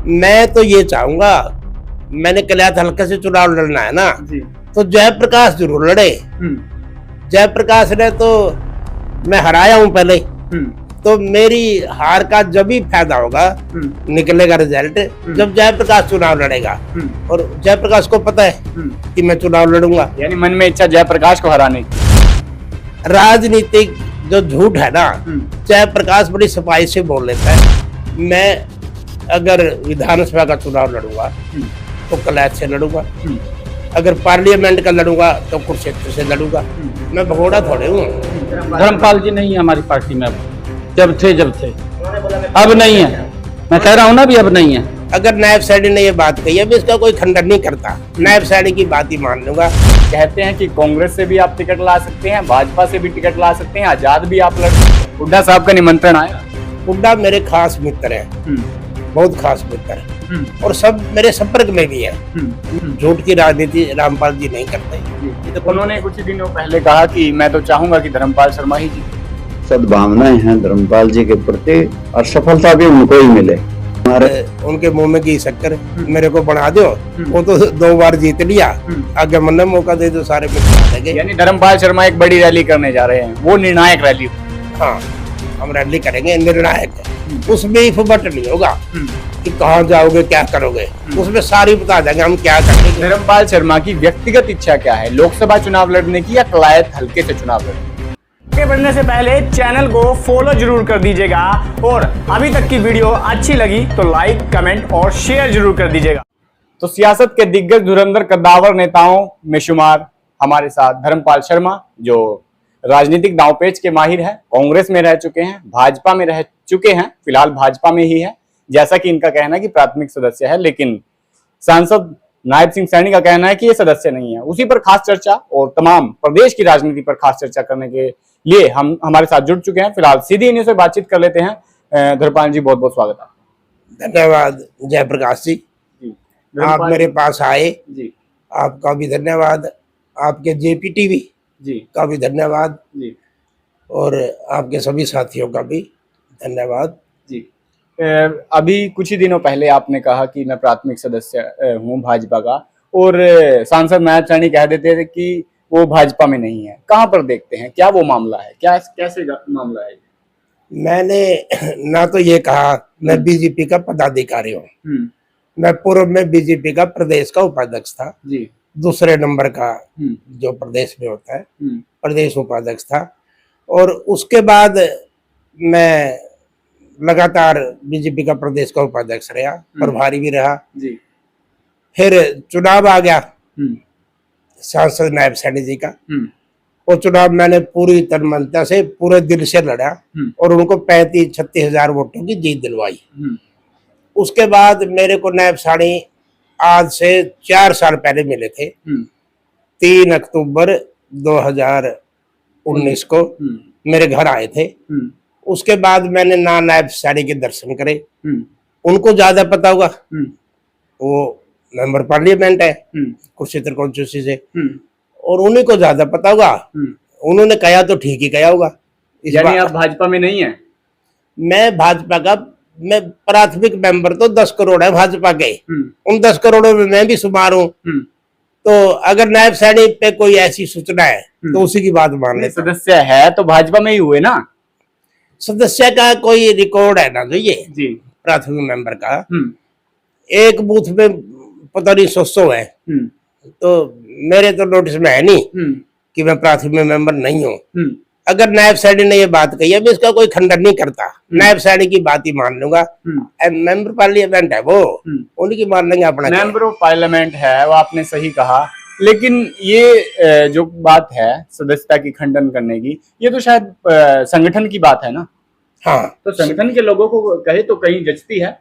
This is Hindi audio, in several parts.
मैं तो ये चाहूंगा, मैंने कल्याण हल्के से चुनाव लड़ना है ना जी। तो जयप्रकाश जरूर लड़े। जयप्रकाश ने तो मैं हराया हूं पहले, तो मेरी हार का जब भी फायदा होगा, निकलेगा रिजल्ट जब जयप्रकाश चुनाव लड़ेगा। और जयप्रकाश को पता है कि मैं चुनाव लड़ूंगा। यानी मन में इच्छा जयप्रकाश को हराने की। राजनीतिक जो झूठ है ना, जयप्रकाश बड़ी सफाई से बोल लेता है। मैं अगर विधानसभा का चुनाव लड़ूंगा तो कलैत से लड़ूंगा, अगर पार्लियामेंट का लड़ूंगा तो कुरुक्षेत्र से लड़ूंगा। मैं भगोड़ा थोड़े हूँ। धर्मपाल जी नहीं है हमारी पार्टी में, अब जब थे अब नहीं है। मैं कह रहा हूँ ना, भी अब नहीं है। अगर नायब सैनी ने ये बात कही है, मैं इसका कोई खंडन नहीं करता, नायब सैनी की बात ही मान लूंगा। कहते हैं कि कांग्रेस से भी आप टिकट ला सकते हैं, भाजपा से भी टिकट ला सकते हैं, आजाद भी आप लड़ सकते हैं। हुड्डा साहब का निमंत्रण आया। हुड्डा मेरे खास मित्र हैं, बहुत खास मित्र हैं, और सब मेरे संपर्क में भी है। झूठ की राजनीति रामपाल जी नहीं करते। तो उन्होंने कुछ ही दिनों पहले कहा कि मैं तो चाहूंगा कि धर्मपाल शर्मा ही जीते। सद्भावनाएं हैं धर्मपाल जी के प्रति और सफलता भी उनको ही मिले। उनके मुंह में घी शक्कर मेरे को बना दो, वो तो 2 बार जीत लिया, आगे मन मौका दे दो सारे मित्र। यानी धर्मपाल शर्मा एक बड़ी रैली करने जा रहे हैं, वो निर्णायक रैली। हाँ, हम रैली करेंगे निर्णायक, उसमें ही फुबट नहीं होगा कि कहाँ जाओगे क्या करोगे, उसमें सारी बता देंगे हम क्या करेंगे। धर्मपाल शर्मा की व्यक्तिगत इच्छा क्या है, लोकसभा चुनाव लड़ने की या कलायत हल्के से चुनाव लड़ने की? आगे बढ़ने से पहले चैनल को फॉलो जरूर कर दीजिएगा, और अभी तक की वीडियो अच्छी लगी तो लाइक, कमेंट और शेयर जरूर कर दीजिएगा। तो सियासत के दिग्गज धुरंधर कद्दावर नेताओं में शुमार हमारे साथ धर्मपाल शर्मा, जो राजनीतिक दांवपेच के माहिर है, कांग्रेस में रह चुके हैं, भाजपा में रह चुके हैं, फिलहाल भाजपा में ही है, जैसा कि इनका कहना है कि प्राथमिक सदस्य है, लेकिन सांसद नायब सिंह सैनी का कहना है कि ये सदस्य नहीं है। उसी पर खास चर्चा और तमाम प्रदेश की राजनीति पर खास चर्चा करने के लिए हम हमारे साथ जुड़ चुके हैं। फिलहाल सीधी इन्हीं से बातचीत कर लेते हैं। धर्मपाल जी, बहुत बहुत स्वागत है। धन्यवाद जयप्रकाश जी, आप मेरे पास आए जी, आपका भी धन्यवाद। आपके जेपी टीवी जी का भी धन्यवाद जी, और आपके सभी साथियों का भी धन्यवाद जी। अभी कुछ ही दिनों पहले आपने कहा कि मैं प्राथमिक सदस्य हूँ भाजपा का, और सांसद नायब सैनी कह देते थे कि वो भाजपा में नहीं है। कहाँ पर देखते हैं, क्या वो मामला है, क्या कैसे मामला है? मैंने ना तो ये कहा मैं बीजेपी का पदाधिकारी हूँ, मैं पूर्व में बीजेपी का प्रदेश का उपाध्यक्ष था जी, दूसरे नंबर का जो प्रदेश में होता है प्रदेश उपाध्यक्ष था, और उसके बाद मैं लगातार बीजेपी का प्रदेश का उपाध्यक्ष रहा, प्रभारी भी रहा जी। फिर चुनाव आ गया सांसद नायब सैनी जी का, वो चुनाव मैंने पूरी तन्मयता से पूरे दिल से लड़ा और उनको 35-36 हजार वोटों की जीत दिलवाई। उसके बाद मेरे को नायब सैनी आज से 4 साल पहले मिले थे। 3 अक्टूबर 2019 को मेरे घर आए थे। उसके बाद मैंने ना नायब सैनी के दर्शन करे, उनको ज्यादा पता होगा, वो मेंबर पार्लियामेंट है कुरुक्षेत्र कॉन्स्टिट्यूंसी से, और उन्हीं को ज्यादा पता होगा। उन्होंने कहा तो ठीक ही कहा होगा। यानी आप भाजपा में नहीं है? मैं भाजपा का, मैं प्राथमिक मेंबर तो 10 करोड़ है भाजपा के, उन 10 करोड़ों में मैं भी शुमार हूँ। तो अगर नायब सैनी पे कोई ऐसी सूचना है तो उसी की बात मान ले। सदस्य है तो भाजपा में ही हुए ना? सदस्य का कोई रिकॉर्ड है ना जो ये जी, प्राथमिक मेंबर का, एक बूथ में पता नहीं 100 है, तो मेरे तो नोटिस में है नहीं कि मैं प्राथमिक मेंबर नहीं हूँ। अगर नायब सैनी ने ये बात कही है, मैं इसका कोई खंडन नहीं करता, नायब सैनी की बात ही मान लूंगा। मेंबर पार्लियामेंट है वो, उन्हीं की मान लेंगे अपना। मेंबर ऑफ पार्लियामेंट है वो, आपने सही कहा, लेकिन ये जो बात है सदस्यता की खंडन करने की, ये तो शायद संगठन की बात है ना? हाँ, तो संगठन के लोगों को कहे तो कहीं जचती है।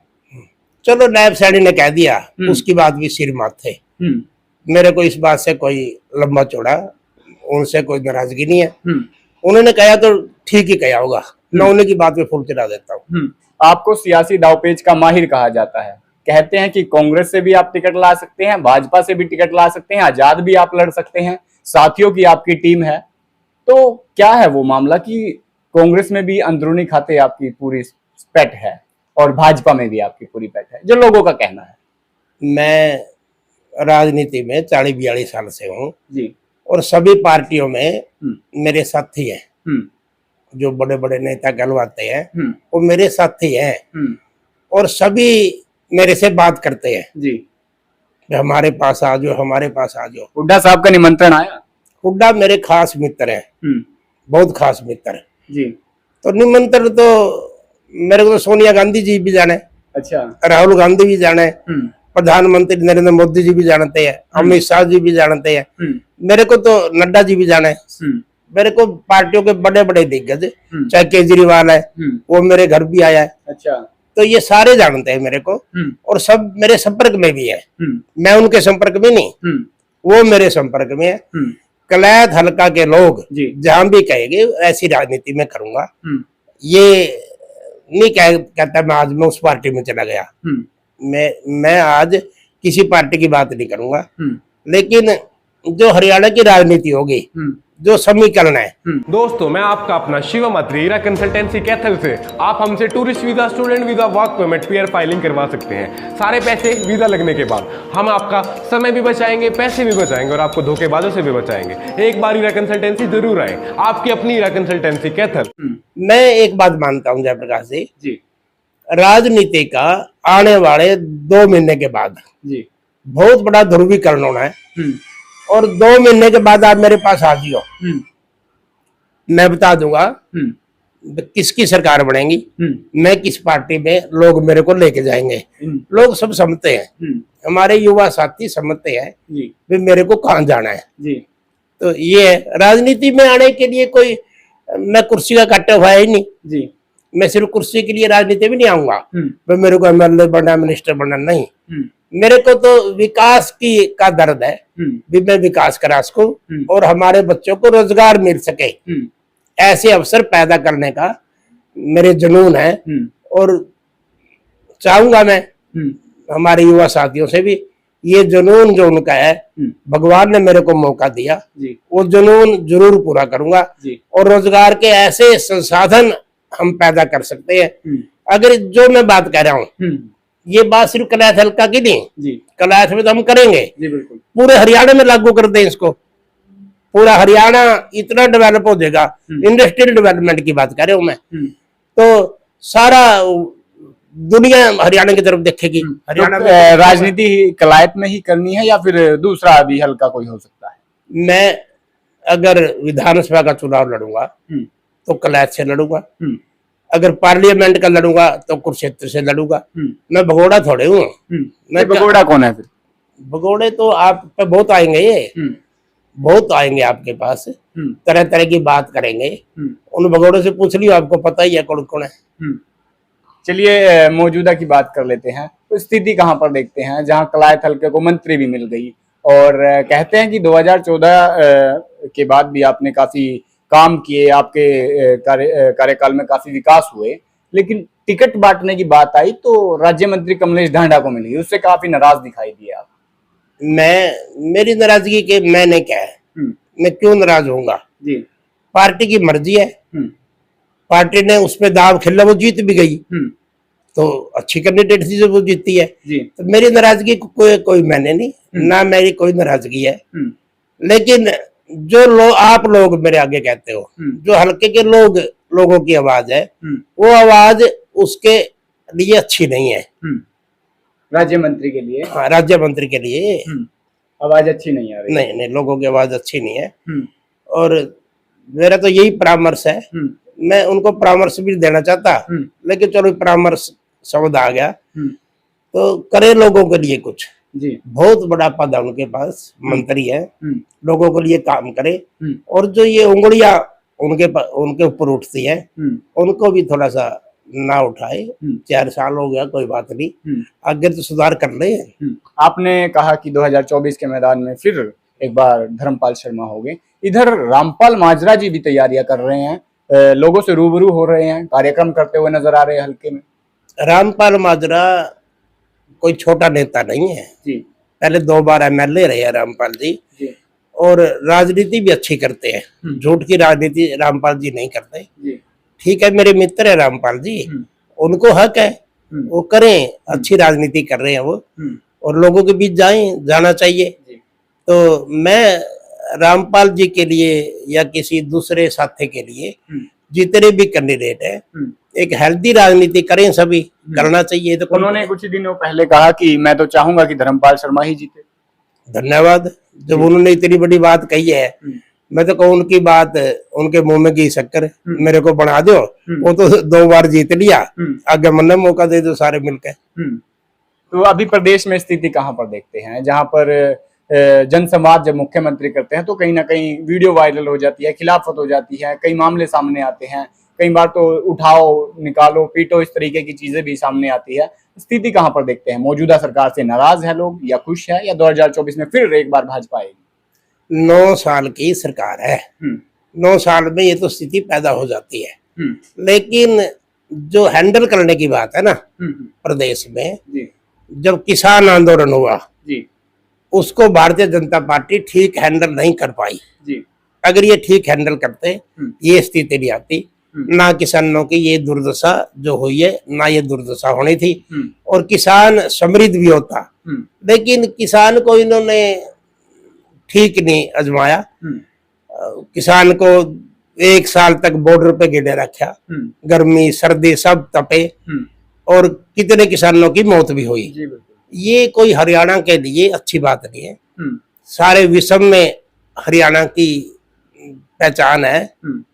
चलो नायब सैनी ने कह दिया, उसकी बात भी सिर माथे। मेरे को इस बात से कोई लंबा चौड़ा उनसे कोई नाराजगी नहीं है। उन्होंने कहा तो ठीक ही कहा होगा, मैं उन्हीं की बात में फूल चढ़ा देता हूँ। आपको सियासी दावपेच का माहिर कहा जाता है। कहते हैं कि कांग्रेस से भी आप टिकट ला सकते हैं, भाजपा से भी टिकट ला सकते हैं, आजाद भी आप लड़ सकते हैं, साथियों की आपकी टीम है। तो क्या है वो मामला कि कांग्रेस में भी अंदरूनी खाते आपकी पूरी स्पेट है? और भाजपा में भी आपकी पूरी पैठ है, जो लोगों का कहना है। मैं राजनीति में 40-42 साल से हूँ जी। और सभी पार्टियों में मेरे साथी हैं। जो बड़े बड़े नेता कहलवाते हैं वो मेरे साथी हैं और सभी मेरे से बात करते हैं जी। हमारे पास आ जाओ, हमारे पास आ जाओ। हुड्डा साहब का निमंत्रण आया? हुड्डा मेरे खास मित्र हैं, बहुत खास मित्र जी। तो निमंत्रण तो मेरे को तो सोनिया गांधी जी भी जाने, अच्छा। राहुल गांधी भी जाने, प्रधानमंत्री नरेंद्र मोदी जी भी जानते हैं, अमित शाह जी भी जानते हैं, मेरे को तो नड्डा जी भी जाने, मेरे को पार्टियों के बड़े बड़े दिग्गज, चाहे केजरीवाल है वो मेरे घर भी आया है। अच्छा। तो ये सारे जानते हैं मेरे को और सब मेरे संपर्क में भी है। मैं उनके संपर्क में नहीं, वो मेरे संपर्क में है। कलैत हल्का के लोग जहां भी कहेंगे ऐसी राजनीति में करूंगा, ये नहीं कहता मैं आज मैं उस पार्टी में चला गया। मैं आज किसी पार्टी की बात नहीं करूंगा, लेकिन जो हरियाणा की राजनीति होगी, जो समीकरण है। दोस्तों, मैं आपका अपना शिवम अत्री हीरा कंसल्टेंसी कैथल से आप हमसे tourist visa, student visa, work permit, PR filing करवा सकते हैं। सारे पैसे वीजा लगने के बाद हम आपका समय भी बचाएंगे, पैसे भी बचाएंगे और आपको धोखेबाजों से भी बचाएंगे। एक बार हीरा कंसल्टेंसी जरूर आए, आपकी अपनी हीरा कंसल्टेंसी कैथल। मैं एक बात मानता हूँ जयप्रकाश जी, राजनीति का आने वाले 2 महीने के बाद जी, बहुत बड़ा ध्रुवीकरण होना है और 2 महीने के बाद आप मेरे पास आ जियो, मैं बता दूंगा किसकी सरकार बनेगी, मैं किस पार्टी में लोग मेरे को लेके जाएंगे। लोग सब समझते हैं, हमारे युवा साथी समझते हैं भी मेरे को कहाँ जाना है। तो ये राजनीति में आने के लिए कोई मैं कुर्सी का कट्टा हुआ ही नहीं, मैं सिर्फ कुर्सी के लिए राजनीति में नहीं आऊंगा, मैं मेरे को एमएलए बनना, मिनिस्टर बनना नहीं। मेरे को तो विकास की का दर्द है, भी मैं विकास करा सकूं और हमारे बच्चों को रोजगार मिल सके, ऐसे अवसर पैदा करने का मेरे जुनून है। और चाहूंगा मैं हमारे युवा साथियों से भी ये जुनून जो उनका है, भगवान ने मेरे को मौका दिया, वो जुनून जरूर पूरा करूंगा और रोजगार के ऐसे संसाधन हम पैदा कर सकते हैं। अगर जो मैं बात कह रहा हूँ, ये बात सिर्फ कलैत हल्का की नहीं, कलैत में तो हम करेंगे, पूरे हरियाणा में लागू कर दें इसको। पूरा हरियाणा इतना डेवलप हो जाएगा, इंडस्ट्रियल डेवलपमेंट की बात कर रहा हूं मैं, तो सारा दुनिया हरियाणा की तरफ देखेगी। हरियाणा में राजनीति कलायत में ही करनी है या फिर दूसरा भी हल्का कोई हो सकता है? मैं अगर विधानसभा का चुनाव लड़ूंगा तो कलैत से लड़ूंगा, अगर पार्लियामेंट का लड़ूंगा तो कुरुक्षेत्र से लड़ूंगा। मैं भगोड़ा थोड़े हूँ। मैं भगोड़ा कौन है फिर? भगोड़े तो आप पे बहुत आएंगे, ये बहुत आएंगे आपके पास, तरह तरह की बात करेंगे। उन भगोड़ों से पूछ लियो, आपको पता ही है कौन कौन है। चलिए मौजूदा की बात कर लेते हैं। तो स्थिति कहाँ पर देखते हैं जहाँ कलायत हल्के को मंत्री भी मिल गई और कहते हैं कि 2014 के बाद भी आपने काफी काम किए, आपके कार्यकाल में काफी विकास हुए, लेकिन टिकट बांटने की बात आई तो राज्य मंत्री कमलेश ढांडा को मिल गई, उससे काफी नाराज दिखाई दिए आप। मेरी नाराजगी के मैंने क्या है, मैं क्यों नाराज होऊंगा? पार्टी की मर्जी है, पार्टी ने उसमें दाव खेला, वो जीत भी गई तो अच्छी कैंडिडेट थी जो वो जीती है। तो मेरी नाराजगी कोई मैंने नहीं, ना मेरी कोई नाराजगी है। लेकिन जो आप लोग मेरे आगे कहते हो, जो हल्के के लोगों की आवाज है, वो आवाज उसके लिए अच्छी नहीं है। राज्य मंत्री के लिए? हाँ, राज्य मंत्री के लिए आवाज अच्छी नहीं आ रही। नहीं, लोगों की आवाज अच्छी नहीं है। और मेरा तो यही परामर्श है, मैं उनको परामर्श भी देना चाहता, लेकिन चलो परामर्श शब्द आ गया तो करे लोगों के लिए कुछ। बहुत बड़ा पद है उनके पास, मंत्री है, लोगों के लिए काम करे। और जो ये उंगलियां उनके ऊपर उठती है, उनको भी थोड़ा सा ना उठाए। 4 साल हो गया, कोई बात नहीं, आगे तो सुधार कर ले। आपने कहा कि 2024 के मैदान में फिर एक बार धर्मपाल शर्मा हो गए, इधर रामपाल माजरा जी भी तैयारियां कर रहे हैं, लोगों से रूबरू हो रहे हैं, कार्यक्रम करते हुए नजर आ रहे हैं हल्के में। रामपाल माजरा कोई छोटा नेता नहीं है, पहले 2 बार एमएलए रहे हैं रामपाल जी, और राजनीति भी अच्छी करते हैं। झूठ की राजनीति रामपाल जी नहीं करते। ठीक है, मेरे मित्र है रामपाल जी, उनको हक है वो करें, अच्छी राजनीति कर रहे हैं वो, और लोगों के बीच जाना चाहिए। तो मैं रामपाल जी के लिए या किसी दूसरे साथी के लिए जितने भी कैंडिडेट है, एक हेल्दी राजनीति करें, सभी करना चाहिए। तो उन्होंने कुछ ही दिनों पहले कहा कि मैं तो चाहूंगा कि धर्मपाल शर्मा ही जीते। धन्यवाद। जब उन्होंने इतनी बड़ी बात कही है, मैं तो कहूँ उनकी बात, उनके मुंह में घी शक्कर, मेरे को बना दो। वो तो 2 बार जीत लिया, आगे मन मौका दे दो सारे मिलकर। तो अभी प्रदेश में स्थिति कहाँ पर देखते हैं, जहां पर जनसंवाद जब मुख्यमंत्री करते हैं तो कहीं ना कहीं वीडियो वायरल हो जाती है, खिलाफत हो जाती है, कई मामले सामने आते हैं, कई बार तो उठाओ, निकालो, पीटो, इस तरीके की चीजें भी सामने आती है। स्थिति कहाँ पर देखते हैं? मौजूदा सरकार से नाराज है लोग या खुश है, या 2024 में फिर एक बार भाजपा आएगी? 9 साल की सरकार है, 9 साल में ये तो स्थिति पैदा हो जाती है। लेकिन जो हैंडल करने की बात है ना प्रदेश में, जब किसान आंदोलन हुआ उसको भारतीय जनता पार्टी ठीक हैंडल नहीं कर पाई। अगर ये ठीक हैंडल करते, ये स्थिति नहीं आती, ना किसानों की ये दुर्दशा जो हुई है, ना ये दुर्दशा होनी थी, और किसान समृद्ध भी होता। लेकिन किसान को इन्होंने ठीक नहीं आजमाया। किसान को 1 साल तक बॉर्डर पे गिरे रखा, गर्मी सर्दी सब तपे, और कितने किसानों की मौत भी हुई। ये कोई हरियाणा के लिए अच्छी बात नहीं है। सारे विश्व में हरियाणा की पहचान है,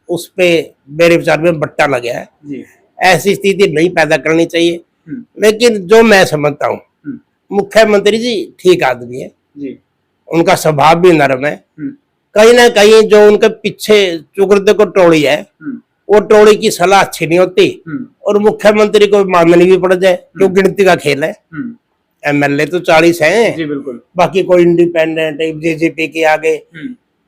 उस पे मेरे विचार में बट्टा लगा है। ऐसी स्थिति नहीं पैदा करनी चाहिए। लेकिन जो मैं समझता हूँ, मुख्यमंत्री जी ठीक आदमी है, उनका स्वभाव भी नरम है। कहीं ना कहीं जो उनके पीछे चुगरदे को टोली है, वो टोली की सलाह अच्छी नहीं होती, और मुख्यमंत्री को माननी भी पड़ जाए, जो गिनती का खेल है। एमएलए तो 40 हैं, जी बिल्कुल, बाकी कोई इंडिपेंडेंट जेजेपी के आगे,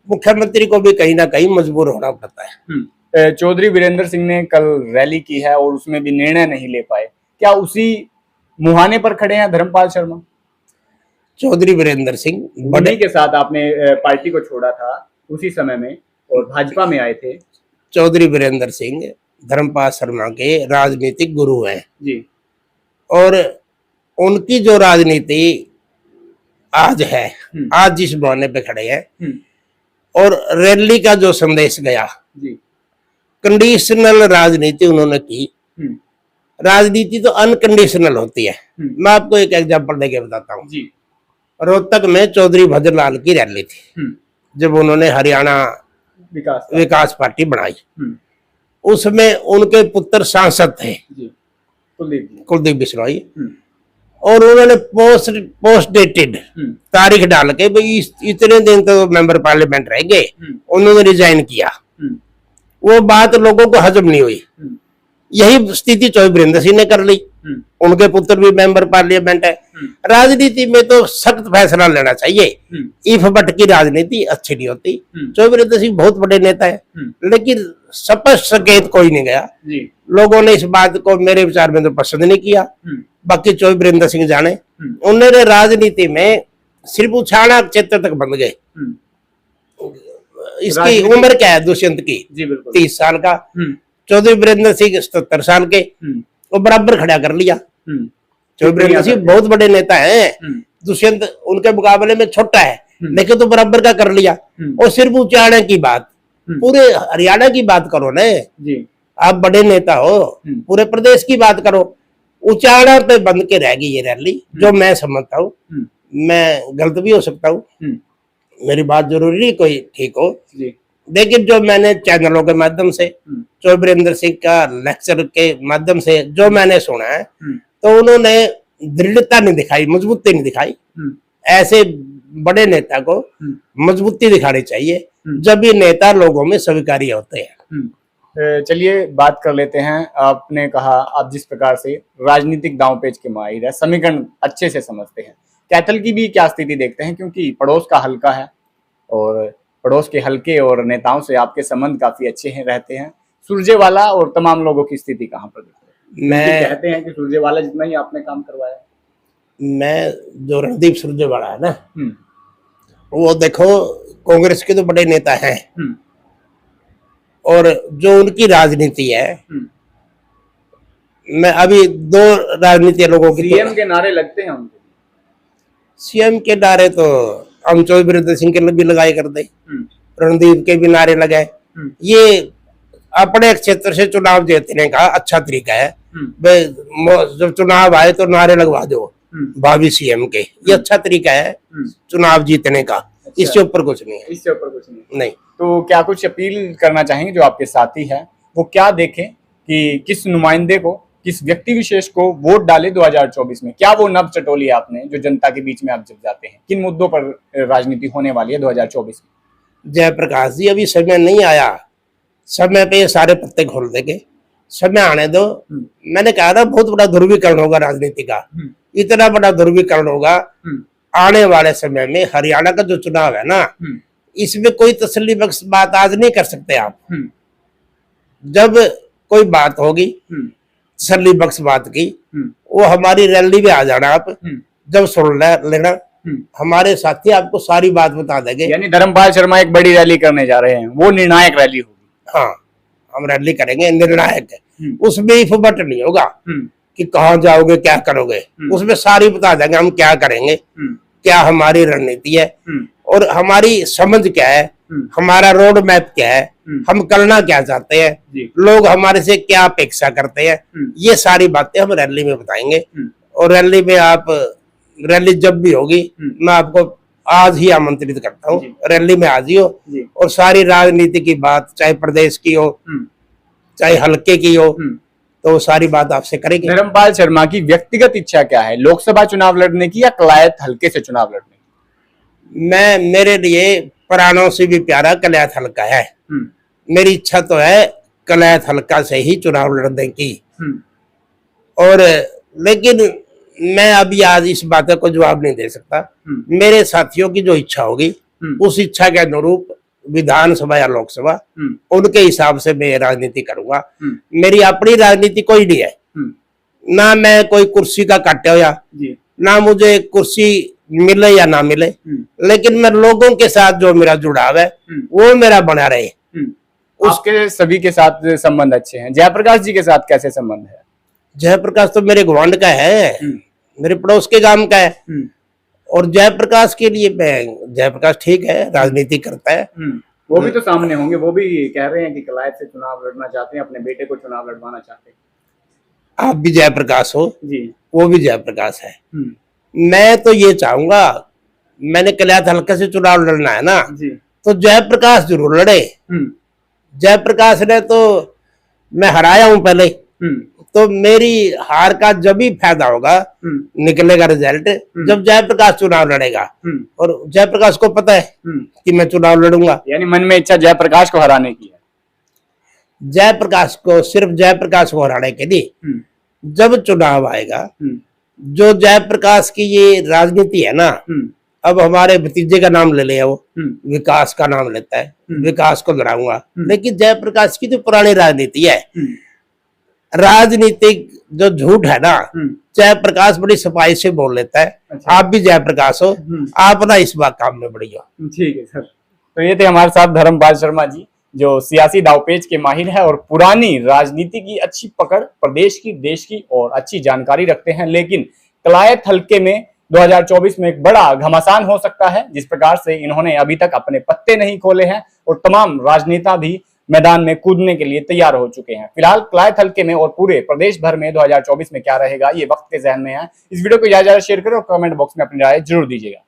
मुख्यमंत्री को भी कहीं ना कहीं मजबूर होना पड़ता है। चौधरी वीरेंद्र सिंह ने कल रैली की है और उसमें भी निर्णय नहीं ले पाए, क्या उसी मुहाने पर खड़े हैं धर्मपाल शर्मा? चौधरी वीरेंद्र सिंह बड़े के साथ आपने पार्टी को छोड़ा था उसी समय में और भाजपा में आए थे। चौधरी वीरेंद्र सिंह धर्मपाल शर्मा के राजनीतिक गुरु हैं जी, और उनकी जो राजनीति आज है, आज जिस बहाने पे खड़े हैं, और रैली का जो संदेश गया, कंडीशनल राजनीति उन्होंने की। राजनीति तो अनकंडीशनल होती है। मैं आपको एक एग्जांपल देके बताता हूँ। रोहतक में चौधरी भजनलाल की रैली थी, जब उन्होंने हरियाणा विकास पार्टी बनाई। उसमें उनके पुत्र सांसद थे कुलदीप बिश्नोई, और उन्होंने पोस्ट डेटेड तारीख डाल के भाई इतने दिन तो मेंबर पार्लियामेंट रहेंगे, उन्होंने रिजाइन किया। वो बात लोगों को हजम नहीं हुई। यही स्थिति चौधरी वीरेंद्र सिंह ने कर ली, उनके पुत्र भी मेंबर पार्लियामेंट है। राजनीति में तो सख्त फैसला लेना चाहिए, इफ बट की राजनीति अच्छी नहीं होती। चौधरी वीरेंद्र सिंह बहुत बड़े नेता है, लेकिन स्पष्ट संकेत कोई नहीं गया। लोगों ने इस बात को मेरे विचार में तो पसंद नहीं किया। बाकी चौधरी वीरेंद्र सिंह जाने, उन्होंने राजनीति में सिर्फ उछाना क्षेत्र तक बंद गए। इसकी उम्र क्या है दुष्यंत की? 30 साल का। चौधरी वीरेंद्र सिंह 77 साल के, वो बराबर खड़ा कर लिया। चौधरी वीरेंद्र सिंह बहुत बड़े नेता हैं, दुष्यंत उनके मुकाबले में छोटा है, लेकिन तो बराबर का कर लिया। और सिर्फ उचाड़ने की बात, पूरे हरियाणा की बात करो ना, आप बड़े नेता हो, पूरे प्रदेश की बात करो। उचाड़ा पे बंद के रह गई ये रैली, जो मैं समझता हूँ। मैं गलत भी हो सकता हूँ, मेरी बात जरूरी नहीं कोई ठीक हो, लेकिन जो मैंने चैनलों के माध्यम से, चौधरी वीरेंद्र सिंह का लेक्चर के माध्यम से जो मैंने सुना है, तो उन्होंने दृढ़ता नहीं दिखाई, मजबूती नहीं दिखाई। ऐसे बड़े नेता को मजबूती दिखानी चाहिए, जब ये नेता लोगों में स्वीकार्य होते हैं। चलिए बात कर लेते हैं। आपने कहा आप जिस प्रकार से राजनीतिक दांवपेच के माहिर है, समीकरण अच्छे से समझते हैं, कैथल की भी क्या स्थिति देखते हैं? क्योंकि पड़ोस का हल्का है और पड़ोस के हल्के और नेताओं से आपके संबंध काफी अच्छे हैं, रहते हैं। सुरजेवाला और तमाम लोगों की स्थिति कहाँ पर देखते हैं? मैं कहते हैं कि सुरजेवाला जितना ही आपने काम करवाया। मैं जो रणदीप सुरजेवाला है ना, वो देखो कांग्रेस के तो बड़े नेता हैं, और जो उनकी राजनीति है मैं अभी दो राजनीति लोगों की सीएम के नारे लगते हैं उनके। सीएम के नारे तो हम वीरेंद्र सिंह के भी लगाए कर दे, रणदीप के भी नारे लगाए। ये अपने क्षेत्र से चुनाव जीतने का अच्छा तरीका है। जब चुनाव आए तो नारे लगवा दो भावी सीएम के, ये अच्छा तरीका है चुनाव जीतने का। इससे ऊपर कुछ नहीं है। इससे ऊपर कुछ नहीं। तो क्या कुछ अपील करना चाहेंगे जो आपके साथी हैं, वो क्या देखें कि किस नुमाइंदे को, किस व्यक्ति विशेष को वोट डाले 2024 में? क्या वो नब चटोली आपने जो जनता के बीच में आप जब जाते हैं? किन मुद्दों पर राजनीति होने वाली है 2024 में? जयप्रकाश जी, अभी समय नहीं आया, समय पे ये सारे पत्ते खोल देंगे, समय आने दो। मैंने कहा था बहुत बड़ा ध्रुवीकरण होगा राजनीति का, इतना बड़ा ध्रुवीकरण होगा आने वाले समय में। हरियाणा का जो चुनाव है ना, इसमें कोई तसल्ली बख्श बात आज नहीं कर सकते आप। जब कोई बात होगी तसल्ली बख्श बात की, वो हमारी रैली में आ जाना आप, जब सुन लेना, हमारे साथी आपको सारी बात बता देंगे। यानी धर्मपाल शर्मा एक बड़ी रैली करने जा रहे हैं, वो निर्णायक रैली होगी। हाँ, हम रैली करेंगे निर्णायक है, उसमें इफ बट नहीं होगा कि कहाँ जाओगे क्या करोगे, उसमें सारी बता देंगे हम क्या करेंगे, क्या हमारी रणनीति है और हमारी समझ क्या है, हमारा रोड मैप क्या है, हम करना क्या चाहते हैं, लोग हमारे से क्या अपेक्षा करते हैं, ये सारी बातें हम रैली में बताएंगे। और रैली में आप, रैली जब भी होगी मैं आपको आज ही आमंत्रित करता हूँ, रैली में आ जियो और सारी राजनीति की बात, चाहे प्रदेश की हो चाहे हल्के की हो, तो सारी बात आपसे करेंगे। धर्मपाल शर्मा की व्यक्तिगत इच्छा क्या है, लोकसभा चुनाव लड़ने की या कलायत हल्के से चुनाव लड़ने की? मेरे लिए प्राणों से भी प्यारा कलायत हल्का है। मेरी इच्छा तो है कलायत हल्का से ही चुनाव लड़ने की, और लेकिन मैं अभी आज इस बात को जवाब नहीं दे सकता। मेरे साथियों की जो इच्छा होगी उस इच्छा के अनुरूप विधानसभा या लोकसभा, उनके हिसाब से मैं राजनीति करूंगा। मेरी अपनी राजनीति कोई नहीं है, ना मैं कोई कुर्सी का काटे हो, या ना मुझे कुर्सी मिले या ना मिले, लेकिन मैं लोगों के साथ जो मेरा जुड़ाव है वो मेरा बना रहे। उसके सभी के साथ संबंध अच्छे हैं। जयप्रकाश जी के साथ कैसे संबंध है? जयप्रकाश तो मेरे गुआंढ का है, मेरे पड़ोस के गांव का है, और जयप्रकाश के लिए मैं, जयप्रकाश ठीक है, राजनीति करता है। वो भी तो सामने होंगे, वो भी कह रहे हैं कि कलायत से चुनाव लड़ना चाहते हैं, अपने बेटे को चुनाव लड़वाना चाहते हैं। आप भी जयप्रकाश हो जी, वो भी जयप्रकाश है। मैं तो ये चाहूंगा, मैंने कलायत हल्के से चुनाव लड़ना है ना जी, तो जयप्रकाश जरूर लड़े। जयप्रकाश ने तो मैं हराया हूं पहले, तो मेरी हार का जब भी फायदा होगा, निकलेगा रिजल्ट जब जयप्रकाश चुनाव लड़ेगा, और जयप्रकाश को पता है कि मैं चुनाव लड़ूंगा। यानी मन में इच्छा जयप्रकाश को हराने की है। जयप्रकाश को, सिर्फ जयप्रकाश को हराने के लिए जब चुनाव आएगा, जो जयप्रकाश की ये राजनीति है ना, अब हमारे भतीजे का नाम ले लिया, वो विकास का नाम लेता है, विकास को लड़ाऊंगा। लेकिन जयप्रकाश की तो पुरानी राजनीति है, राजनीतिक जो झूठ है ना, जयप्रकाश बड़ी सफाई से बोल लेता है। अच्छा। आप भी जयप्रकाश हो, आप ना इस बात काम में बढ़िया। ठीक है सर। तो ये थे हमारे साथ धर्मपाल शर्मा जी, जो सियासी दावपेच के माहिर है और पुरानी राजनीति की अच्छी पकड़, प्रदेश की, देश की और अच्छी जानकारी रखते हैं। लेकिन कलायत हल्के में 2024 में एक बड़ा घमासान हो सकता है, जिस प्रकार से इन्होंने अभी तक अपने पत्ते नहीं खोले हैं और तमाम राजनेता भी मैदान में कूदने के लिए तैयार हो चुके हैं। फिलहाल कलायत हल्के में और पूरे प्रदेश भर में 2024 में क्या रहेगा, ये वक्त के जहन में है। इस वीडियो को ज्यादा शेयर करें और कमेंट बॉक्स में अपनी राय जरूर दीजिएगा।